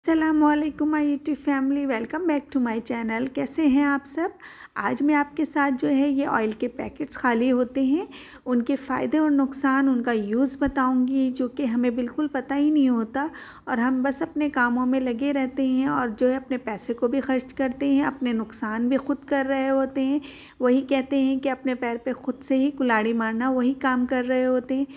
अस्सलामुअलैकुम my YouTube family, welcome back to my channel. कैसे हैं आप सब। आज मैं आपके साथ जो है ये ऑयल के पैकेट्स खाली होते हैं उनके फ़ायदे और नुकसान, उनका यूज़ बताऊंगी, जो कि हमें बिल्कुल पता ही नहीं होता और हम बस अपने कामों में लगे रहते हैं और जो है अपने पैसे को भी खर्च करते हैं, अपने नुकसान भी खुद कर रहे होते हैं। वही कहते हैं कि अपने पैर पे खुद से ही कुल्हाड़ी मारना, वही काम कर रहे होते हैं।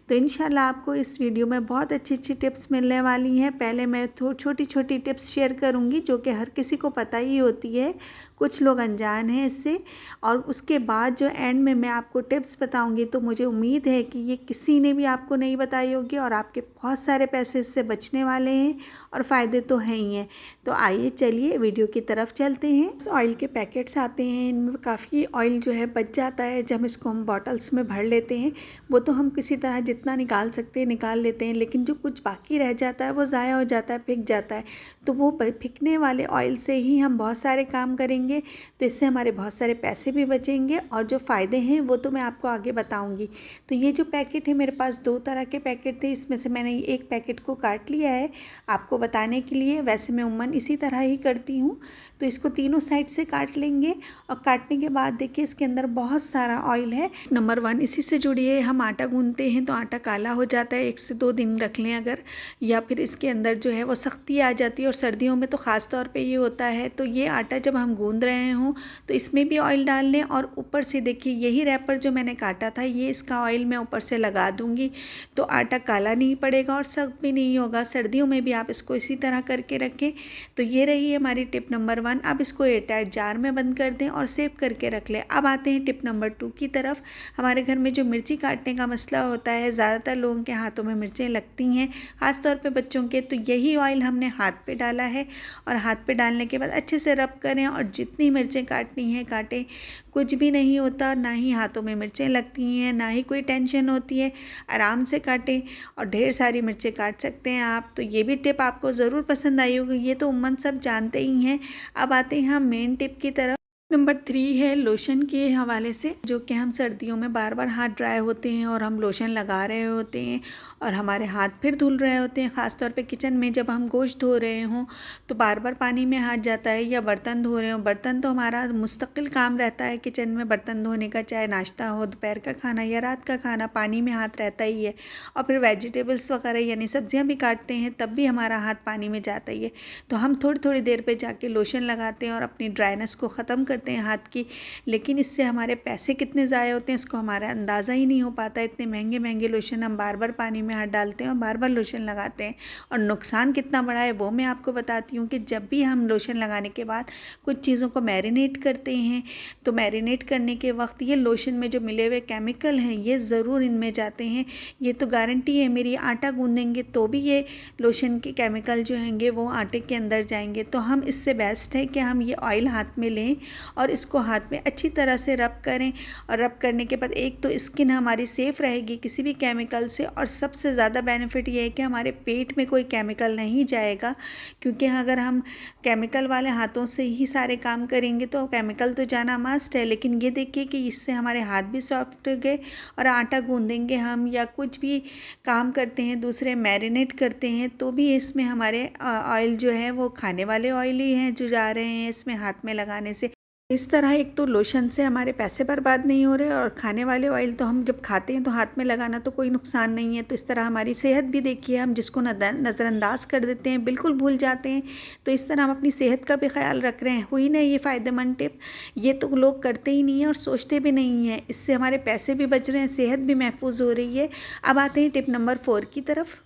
तो इंशाल्लाह आपको इस वीडियो में बहुत अच्छी अच्छी टिप्स मिलने वाली हैं। पहले मैं छोटी छोटी टिप्स शेयर करूंगी जो कि हर किसी को पता ही होती है, कुछ लोग अनजान हैं इससे, और उसके बाद जो एंड में मैं आपको टिप्स बताऊंगी तो मुझे उम्मीद है कि ये किसी ने भी आपको नहीं बताई होगी और आपके बहुत सारे पैसे इससे बचने वाले हैं और फ़ायदे तो हैं ही हैं। तो आइए चलिए वीडियो की तरफ चलते हैं। ऑयल के पैकेट्स आते हैं, इनमें काफ़ी ऑयल जो है बच जाता है। जब इसको हम बॉटल्स में भर लेते हैं वो तो हम किसी तरह जितना निकाल सकते हैं निकाल लेते हैं, लेकिन जो कुछ बाकी रह जाता है वो ज़ाया हो जाता है, फेंक जाता है। तो वो फेंकने वाले ऑयल से ही हम बहुत सारे काम करेंगे, तो इससे हमारे बहुत सारे पैसे भी बचेंगे और जो फ़ायदे हैं वो तो मैं आपको आगे बताऊंगी। तो ये जो पैकेट है, मेरे पास 2 तरह के पैकेट थे, इसमें से मैंने एक पैकेट को काट लिया है आपको बताने के लिए। वैसे मैं उम्मन इसी तरह ही करती हूँ। तो इसको तीनों साइड से काट लेंगे और काटने के बाद देखिए इसके अंदर बहुत सारा ऑयल है। नंबर 1 इसी से जुड़िए। हम आटा गूंथते हैं तो आटा काला हो जाता है, 1 से 2 दिन रख लें अगर, या फिर इसके अंदर जो है वो सख्ती आ जाती है और सर्दियों में तो ख़ास तौर पे ये होता है। तो ये आटा जब हम गूंद रहे हों तो इसमें भी ऑयल डाल लें और ऊपर से देखिए यही रैपर जो मैंने काटा था ये इसका ऑयल मैं ऊपर से लगा दूँगी, तो आटा काला नहीं पड़ेगा और सख्त भी नहीं होगा। सर्दियों में भी आप इसको इसी तरह करके रखें। तो ये रही हमारी टिप नंबर 1। अब इसको एयरटाइट जार में बंद कर दें और सेव करके रख लें। अब आते हैं टिप नंबर 2 की तरफ। हमारे घर में जो मिर्ची काटने का मसला होता है, ज़्यादातर लोगों के हाथों में मिर्चें लगती हैं, ख़ास तौर पे बच्चों के, तो यही ऑयल हमने हाथ पे डाला है और हाथ पे डालने के बाद अच्छे से रब करें और जितनी मिर्चें काटनी है काटें। कुछ भी नहीं होता, ना ही हाथों में मिर्चें लगती हैं, ना ही कोई टेंशन होती है। आराम से काटें और ढेर सारी मिर्चें काट सकते हैं आप। तो ये भी टिप आपको ज़रूर पसंद आई होगी, ये तो उम्मन सब जानते ही हैं। अब आते हैं हम मेन टिप की तरफ। नंबर 3 है लोशन के हवाले से, जो कि हम सर्दियों में बार बार हाथ ड्राई होते हैं और हम लोशन लगा रहे होते हैं और हमारे हाथ फिर धुल रहे होते हैं। ख़ास तौर पे किचन में जब हम गोश्त धो रहे हों तो बार बार पानी में हाथ जाता है, या बर्तन धो रहे हो। बर्तन तो हमारा मुस्तकिल काम रहता है किचन में बर्तन धोने का, चाहे नाश्ता हो, दोपहर का खाना या रात का खाना, पानी में हाथ रहता ही है। और फिर वेजिटेबल्स वगैरह यानी सब्जियाँ भी काटते हैं तब भी हमारा हाथ पानी में जाता ही है। तो हम थोड़ी थोड़ी देर पर जाके लोशन लगाते हैं और अपनी ड्राइनेस को ख़त्म करते हैं हाथ की। लेकिन इससे हमारे पैसे कितने ज़ाया होते हैं इसको हमारा अंदाज़ा ही नहीं हो पाता। इतने महंगे महंगे लोशन हम बार बार पानी में हाथ डालते हैं और बार बार लोशन लगाते हैं, और नुकसान कितना बड़ा है वो मैं आपको बताती हूँ कि जब भी हम लोशन लगाने के बाद कुछ चीज़ों को मैरिनेट करते हैं तो मैरिनेट करने के वक्त ये लोशन में जो मिले हुए केमिकल हैं ये ज़रूर इनमें जाते हैं। ये तो गारंटी है मेरी। आटा गूंदेंगे तो भी ये लोशन के केमिकल जो होंगे वो आटे के अंदर जाएंगे। तो हम इससे बेस्ट है कि हम ये ऑयल हाथ में लें और इसको हाथ में अच्छी तरह से रब करें। और रब करने के बाद एक तो स्किन हमारी सेफ़ रहेगी किसी भी केमिकल से, और सबसे ज़्यादा बेनिफिट ये है कि हमारे पेट में कोई केमिकल नहीं जाएगा, क्योंकि अगर हम केमिकल वाले हाथों से ही सारे काम करेंगे तो केमिकल तो जाना मस्ट है। लेकिन ये देखिए कि इससे हमारे हाथ भी सॉफ्ट हो गए, और आटा गूंदेंगे हम या कुछ भी काम करते हैं दूसरे मैरिनेट करते हैं तो भी इसमें हमारे ऑयल जो है वो खाने वाले ऑयल ही हैं जो जा रहे हैं इसमें हाथ में लगाने से। इस तरह एक तो लोशन से हमारे पैसे बर्बाद नहीं हो रहे, और खाने वाले ऑयल तो हम जब खाते हैं तो हाथ में लगाना तो कोई नुकसान नहीं है। तो इस तरह हमारी सेहत भी देखिए, हम जिसको नज़रअंदाज कर देते हैं, बिल्कुल भूल जाते हैं। तो इस तरह हम अपनी सेहत का भी ख्याल रख रहे हैं। हुई ना ये फ़ायदेमंद टिप। ये तो लोग करते ही नहीं हैं और सोचते भी नहीं हैं। इससे हमारे पैसे भी बच रहे हैं, सेहत भी महफूज हो रही है। अब आते हैं टिप नंबर 4 की तरफ।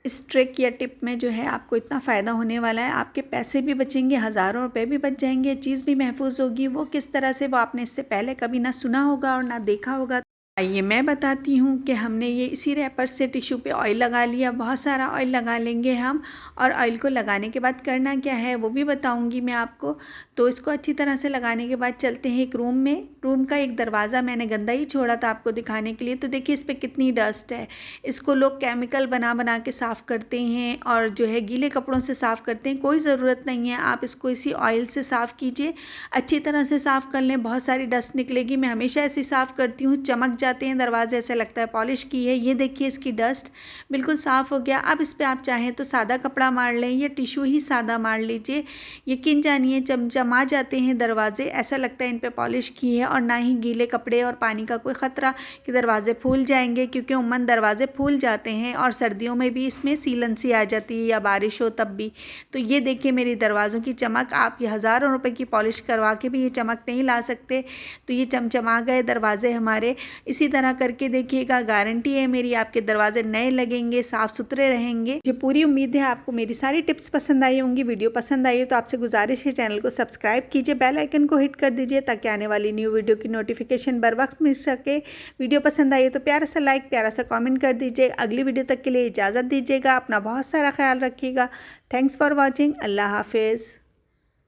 इस ट्रिक या टिप में जो है आपको इतना फ़ायदा होने वाला है, आपके पैसे भी बचेंगे, हज़ारों रुपए भी बच जाएंगे, चीज़ भी महफूज होगी। वो किस तरह से, वो आपने इससे पहले कभी ना सुना होगा और ना देखा होगा। आइए मैं बताती हूँ कि हमने ये इसी रैपर से टिश्यू पे ऑयल लगा लिया। बहुत सारा ऑयल लगा लेंगे हम, और ऑयल को लगाने के बाद करना क्या है वो भी बताऊँगी मैं आपको। तो इसको अच्छी तरह से लगाने के बाद चलते हैं एक रूम में। रूम का एक दरवाज़ा मैंने गंदा ही छोड़ा था आपको दिखाने के लिए। तो देखिए इस पर कितनी डस्ट है। इसको लोग केमिकल बना बना के साफ़ करते हैं और जो है गीले कपड़ों से साफ़ करते हैं। कोई ज़रूरत नहीं है, आप इसको इसी ऑयल से साफ़ कीजिए। अच्छी तरह से साफ़ कर लें, बहुत सारी डस्ट निकलेगी। मैं हमेशा ऐसे साफ़ करती हूँ, चमक जाते हैं दरवाजे, ऐसा लगता है पॉलिश की है। ये देखिए इसकी डस्ट बिल्कुल साफ़ हो गया। अब इस पर आप चाहें तो सादा कपड़ा मार लें या टिशू ही सादा मार लीजिए। यकीन जानिए चमचमा जाते हैं दरवाजे, ऐसा लगता है इन पे पॉलिश की है। और ना ही गीले कपड़े और पानी का कोई ख़तरा कि दरवाजे फूल जाएंगे, क्योंकि उम्मन दरवाजे फूल जाते हैं और सर्दियों में भी इसमें सीलन सी आ जाती है या बारिश हो तब भी। तो ये देखिए मेरी दरवाज़ों की चमक, आप ये हज़ारों रुपए की पॉलिश करवा के भी ये चमक नहीं ला सकते। तो ये चमचमा गए दरवाजे हमारे। इसी तरह करके देखिएगा, गारंटी है मेरी, आपके दरवाजे नए लगेंगे, साफ़ सुथरे रहेंगे। मुझे पूरी उम्मीद है आपको मेरी सारी टिप्स पसंद आई होंगी। वीडियो पसंद आई हो तो आपसे गुजारिश है चैनल को सब्सक्राइब कीजिए, बेल आइकन को हिट कर दीजिए ताकि आने वाली न्यू वीडियो की नोटिफिकेशन बर वक्त मिल सके। वीडियो पसंद आई हो तो प्यारा सा लाइक, प्यारा सा कमेंट कर दीजिए। अगली वीडियो तक के लिए इजाज़त दीजिएगा। अपना बहुत सारा ख्याल रखिएगा। Thanks for watching. अल्लाह हाफिज़।